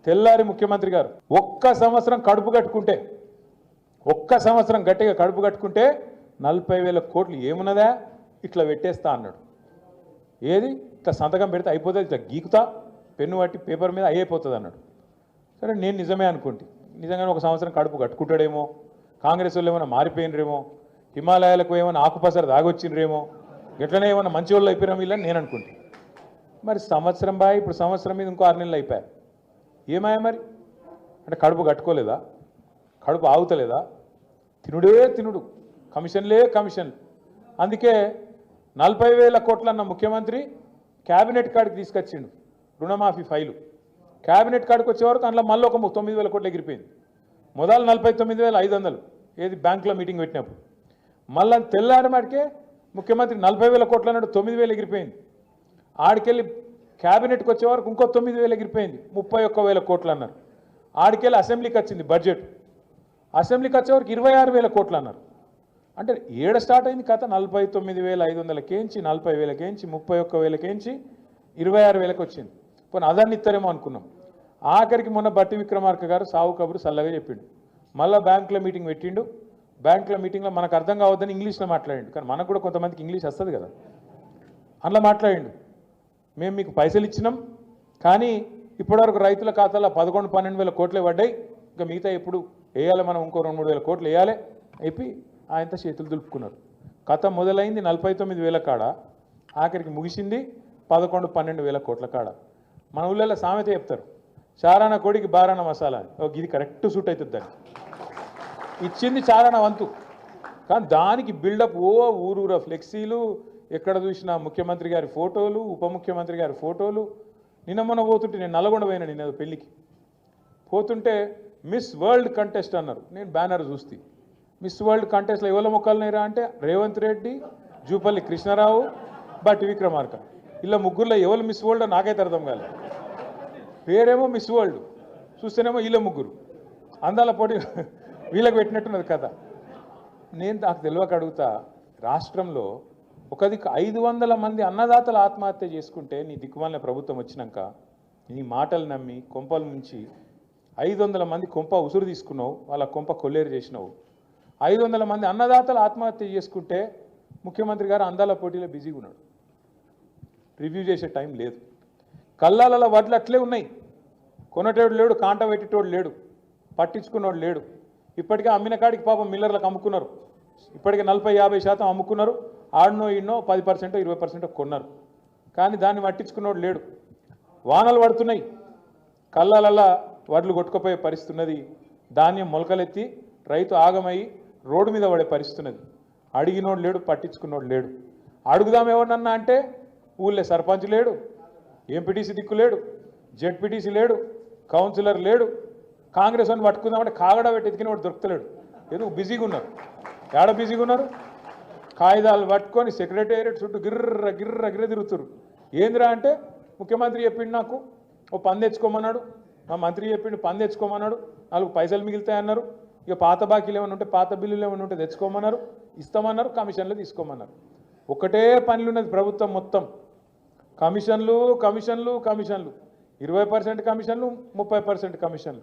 తెల్లారి ముఖ్యమంత్రి గారు ఒక్క సంవత్సరం కడుపు కట్టుకుంటే గట్టిగా కడుపు కట్టుకుంటే 40,000 కోట్లు ఏమున్నదా ఇట్లా పెట్టేస్తా అన్నాడు. ఏది ఇట్లా సంతకం పెడితే అయిపోతుంది, ఇట్లా గీకుతా పెన్ను పట్టి పేపర్ మీద అయిపోతుంది అన్నాడు. సరే నేను నిజమే అనుకుంటే నిజంగానే ఒక సంవత్సరం కడుపు కట్టుకుంటాడేమో, కాంగ్రెస్ వాళ్ళు ఏమైనా మారిపోయినరేమో, హిమాలయాలకు ఏమైనా ఆకుపసరు దాగొచ్చిండ్రేమో, ఎట్లనే ఏమైనా మంచి వాళ్ళు అయిపోయినా వీళ్ళని నేను అనుకుంటే. మరి సంవత్సరం బాయ్ ఇప్పుడు సంవత్సరం మీద ఇంకో 6 నెలలు అయిపోయాయి. ఏమాయా మరి అంటే కడుపు కట్టుకోలేదా, కడుపు ఆగుతలేదా, తినుడే తినుడు, కమిషన్లే కమిషన్లు. అందుకే 40,000 కోట్లు అన్న ముఖ్యమంత్రి క్యాబినెట్ కాడికి తీసుకొచ్చిండు రుణమాఫీ ఫైలు. క్యాబినెట్ కాడికి వచ్చేవరకు అందులో మళ్ళీ ఒక 9,000 కోట్లు ఎగిరిపోయింది. మొదలు 49,500 ఏది బ్యాంకులో మీటింగ్ పెట్టినప్పుడు, మళ్ళీ తెల్లారి మాటికే ముఖ్యమంత్రి 40,000 కోట్లు అన్నాడు, 9,000 ఎగిరిపోయింది. ఆడికెళ్ళి క్యాబినెట్కి వచ్చేవరకు ఇంకో 9,000 ఎగిరిపోయింది, 31,000 కోట్లు అన్నారు. ఆడికెళ్ళి అసెంబ్లీకి వచ్చింది బడ్జెట్, అసెంబ్లీకి వచ్చేవరకు 26,000 కోట్లు అన్నారు. అంటే ఏడ స్టార్ట్ అయింది కథ, 49,500 కేంచి 40,000 కేంచి 31,000 కేంచి 26,000 వచ్చింది. పోనీ అదాన్ని ఇస్తారేమో అనుకున్నాం. ఆఖరికి మొన్న బట్టి విక్రమార్క గారు సావు కబురు చల్లగా చెప్పిండు. మళ్ళీ బ్యాంకులో మీటింగ్ పెట్టిండు. బ్యాంకులో మీటింగ్లో మనకు అర్థం కావద్దని ఇంగ్లీష్లో మాట్లాడిండు. కానీ మనకు కూడా కొంతమందికి ఇంగ్లీష్ వస్తుంది కదా, అందులో మాట్లాడిండు. మేము మీకు పైసలు ఇచ్చినాం, కానీ ఇప్పటివరకు రైతుల ఖాతాలో 11-12 వేల కోట్లే పడ్డాయి, ఇంకా మిగతా ఎప్పుడు వేయాలి, మనం ఇంకో 2-3 వేల కోట్లు వేయాలి అయిపోయి ఆయనతో చేతులు దులుపుకున్నారు. కథ మొదలైంది 49,000 కాడ, ఆఖరికి ముగిసింది 11-12 వేల కోట్ల కాడ. మన ఊళ్ళో సామెత చెప్తారు, చారాన కోడికి బారాన మసాలా అని. ఇది కరెక్ట్ సూట్ అవుతుంది. దాన్ని ఇచ్చింది చారాన వంతు, కానీ దానికి బిల్డప్ ఊరూరా ఫ్లెక్సీలు, ఎక్కడ చూసినా ముఖ్యమంత్రి గారి ఫోటోలు, ఉప ముఖ్యమంత్రి గారి ఫోటోలు. నిన్న మొన్న పోతుంటే నేను నల్గొండ పోయినా, నిన్న పెళ్ళికి పోతుంటే మిస్ వరల్డ్ కంటెస్ట్ అన్నారు. నేను బ్యానర్ చూస్తే మిస్ వరల్డ్ కంటెస్ట్లో ఎవరి మొక్కలు నేరా అంటే రేవంత్ రెడ్డి, జూపల్లి కృష్ణారావు, బట్టి విక్రమార్క. ఇలా ముగ్గురులో ఎవరు మిస్ వరల్డ్ నాకైతే అర్థం కాలేదు. పేరేమో మిస్ వరల్డ్, చూస్తేనేమో వీళ్ళ ముగ్గురు అందాల పోటీ వీళ్ళకి పెట్టినట్టున్నది కథ. నేను నాకు తెలియక అడుగుతా, రాష్ట్రంలో ఒక దిక్కు 500 మంది అన్నదాతలు ఆత్మహత్య చేసుకుంటే నీ దిక్కుమాలిన ప్రభుత్వం వచ్చినాక నీ మాటలు నమ్మి కొంపల నుంచి 500 మంది కొంప ఉసురు తీసుకున్నావు, వాళ్ళ కొంప కొల్లేరు చేసినావు. 500 మంది అన్నదాతలు ఆత్మహత్య చేసుకుంటే ముఖ్యమంత్రి గారు అందాల పోటీలో బిజీగా ఉన్నాడు, రివ్యూ చేసే టైం లేదు. కల్లాలలో వడ్లు అట్లే ఉన్నాయి, కొనటోడు లేడు, కాంట పెట్టేటోడు లేడు, పట్టించుకున్నోడు లేడు. ఇప్పటికే అమ్మిన కాడికి పాపం మిల్లర్లకు అమ్ముకున్నారు, ఇప్పటికే 40-50% అమ్ముకున్నారు. ఆడనో ఈడనో 10% 20% కొన్నారు, కానీ దాన్ని పట్టించుకున్నోడు లేడు. వానలు పడుతున్నాయి, కళ్ళాలల్లా వడ్లు కొట్టుకుపోయే పరిస్థితున్నది. ధాన్యం మొలకలెత్తి రైతు ఆగమయ్యి రోడ్డు మీద పడే పరిస్థితున్నది. అడిగినోడు లేడు, పట్టించుకున్నోడు లేడు. అడుగుదాం ఎవరినన్నా అంటే ఊళ్ళో సర్పంచ్ లేడు, ఎంపీటీసీ దిక్కు లేడు, జెడ్పీటీసీ లేడు, కౌన్సిలర్ లేడు. కాంగ్రెస్ అని పట్టుకుందామంటే కాగడ పెట్టి ఎతికిన వాడు దొరుకుతలేడు. ఎందుకు బిజీగా ఉన్నారు, ఏడ బిజీగా ఉన్నారు, కాగితాలు పట్టుకొని సెక్రటేరియట్ చుట్టూ గిర్ర గిర్ర గిర్ర తిరుగుతారు. ఏందిరా అంటే ముఖ్యమంత్రి చెప్పిండు నాకు ఓ పని తెచ్చుకోమన్నాడు, మా మంత్రి చెప్పిండు పని తెచ్చుకోమన్నాడు, 4 పైసలు మిగులుతాయన్నారు. ఇక పాత బాకీలు ఏమైనా ఉంటే పాత బిల్లులు ఏమైనా ఉంటే తెచ్చుకోమన్నారు, ఇస్తామన్నారు, కమిషన్లు తీసుకోమన్నారు. ఒకటే పనులు ఉన్నది ప్రభుత్వం మొత్తం, కమిషన్లు కమిషన్లు కమిషన్లు, 20% కమిషన్లు, 30% కమిషన్లు.